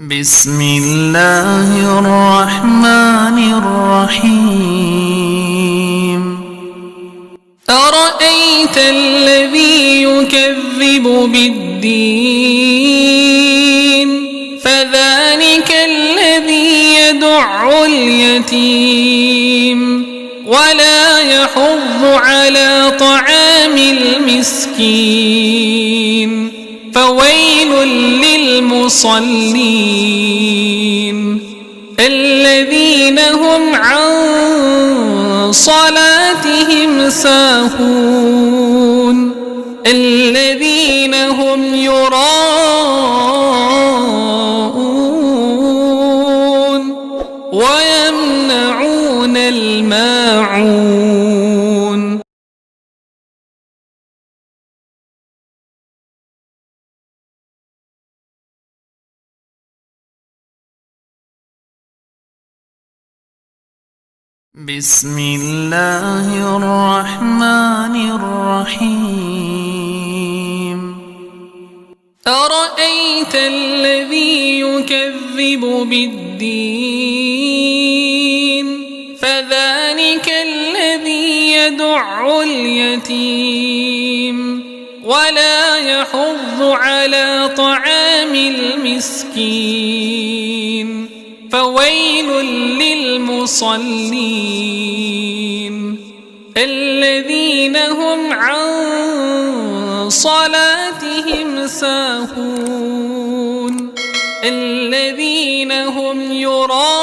بسم الله الرحمن الرحيم أرأيت الذي يكذب بالدين فذلك الذي يدع اليتيم ولا يحض على طعام المسكين فويل للمصلين الذين هم عن صلاتهم ساهون الذين هم يراءون ويمنعون الماعون. بسم الله الرحمن الرحيم أرأيت الذي يكذب بالدين فذلك الذي يدع اليتيم ولا يحض على طعام المسكين فويل للمصلين الذين هم عن صلاتهم ساهون الذين هم يراءون